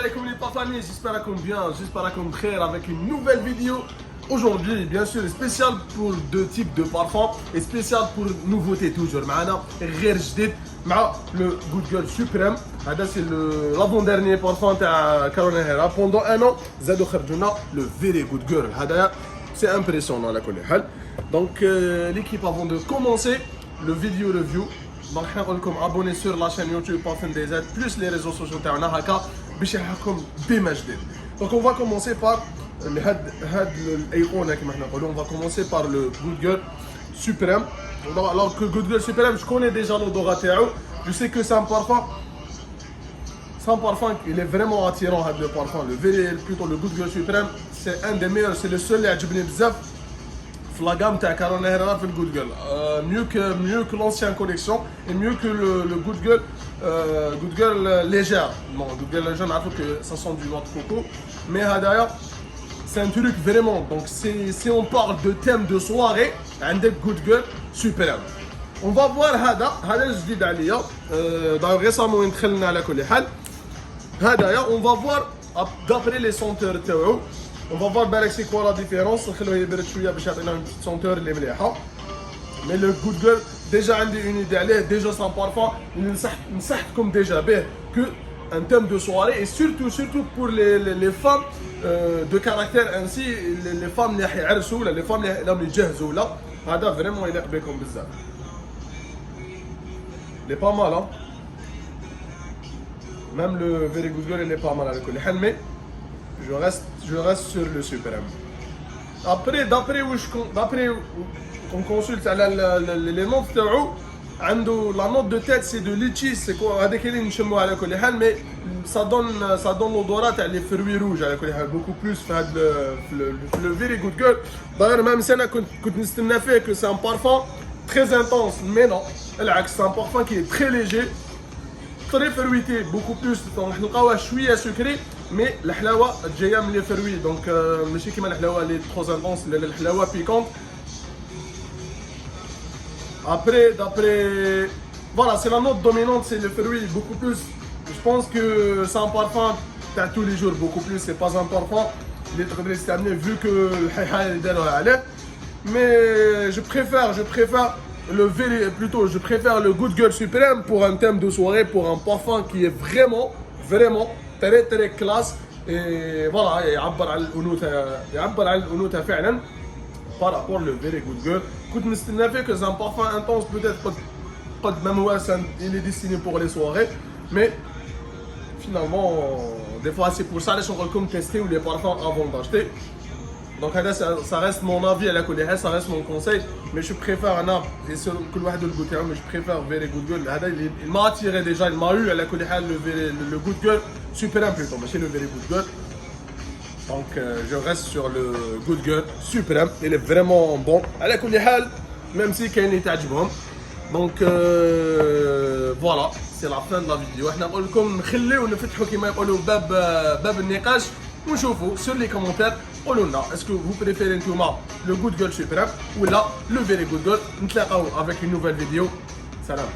alaikum les papaniers, j'espère qu'on bien, j'espère qu'on très avec une nouvelle vidéo. Aujourd'hui, bien sûr, spécial pour deux types de parfums et spécial pour nouveauté toujours. معنا غير جديد مع le Good Girl Supreme. هذا c'est l'avant-dernier parfum تاع Carolina Herrera. Pendant un an, زادوا خرجوا لنا le Very Good Girl. هذا c'est impressionnant على كل حال. Donc l'équipe avant de commencer le vidéo review. Donc, je vais vous abonner sur la chaîne YouTube Parfum des Aides, plus les réseaux sociaux تاعنا هكا باش يلحقكم بما جديد. Donc on va commencer par الايقونه كما احنا نقولوا. On va commencer par le Good Girl Supreme. Alors que Good Girl Supreme, je connais déjà l'odorat تاعو. Je sais que c'est un parfum, il est vraiment attirant le parfum. Plutôt le Good Girl Supreme, c'est un des meilleurs, c'est le seul اللي عجبني بزاف في la gamme تاع Carolina Herrera في Good Girl. Mieux que l'ancienne collection et mieux que le Good Girl légère. Bon, Good Girl légère, on que ça sent du noix de coco, mais هذايا c'est un truc vraiment. Donc si on parle de thème de soirée, عندك Good Girl Supreme. On va voir هذا جديد عليا. Donc récemment دخلنا على كل حال. هذايا on va voir d'après les senteurs تاعو. On va voir c'est quoi la différence. نخلوه يبرد شويه باش يعطينا une petite senteur اللي مليحه. Mais le Good Girl déjà عندي une idée عليه. Déjà c'est un parfum نصحتكم déjà به que un thème de soirée et surtout pour les femmes de caractère ainsi les femmes اللي حيعرسوا ولا les femmes اللي راهم يجهزوا ولا هذا vraiment يليق بكم بزاف. Il est pas mal hein. Même le Very Good Girl il est pas mal على كل حال mais je reste sur le Supreme. D'après qu'on consulte les notes تاعو عنده la note de tête c'est de litchi, c'est quoi هذاك اللي نشموه على كل حال mais ça donne l'odorat تاع les fruits rouges على كل حال beaucoup plus في هذا le Very Good Girl. D'ailleurs même si انا كنت نستنى فيه que c'est un parfum très intense mais non العكس c'est un parfum qui est très léger très fruité beaucoup plus donc نلقاوه شويه سكري mais الحلاوه جايه من لي فروي دونك ماشي كيما الحلاوه اللي تروز انتونس ولا الحلاوه بيكونت. D'après, voilà, c'est la note dominante, c'est le fruit beaucoup plus. Je pense que c'est un parfum t'as tous les jours beaucoup plus. C'est pas un parfum les très amené vu que le haha est allé. Mais je préfère je préfère le Good Girl Supreme pour un thème de soirée, pour un parfum qui est vraiment très classe et voilà يعبر عن الأنوثة فعلا. Par rapport au Very Good Girl, كنت مستنى فيه que c'est un parfum intense peut-être قد même هو il est destiné pour les soirées mais finalement des fois c'est pour ça les gens comme tester ou les parfums avant d'acheter. Donc ça reste mon avis à la كل حال, ça reste mon conseil mais je préfère un arbre et sur كل واحد الجوتي mais je préfère Very Good Girl. هذا il m'a attiré déjà, il m'a eu à la كل حال le Good Girl Supreme plutôt mais c'est le Very Good Girl. Donc je reste sur le Good Girl Supreme, il est vraiment bon على كل حال même si كاين اللي تعجبهم. Donc voilà c'est la fin de la vidéo. احنا نقول لكم نخليو نفتحوا كما يقولوا باب النقاش ونشوفوا sur les commentaires قولوا لنا est-ce que vous préférez نتوما le Good Girl Supreme ولا le Very Good Girl. نتلاقاو avec une nouvelle vidéo. سلام.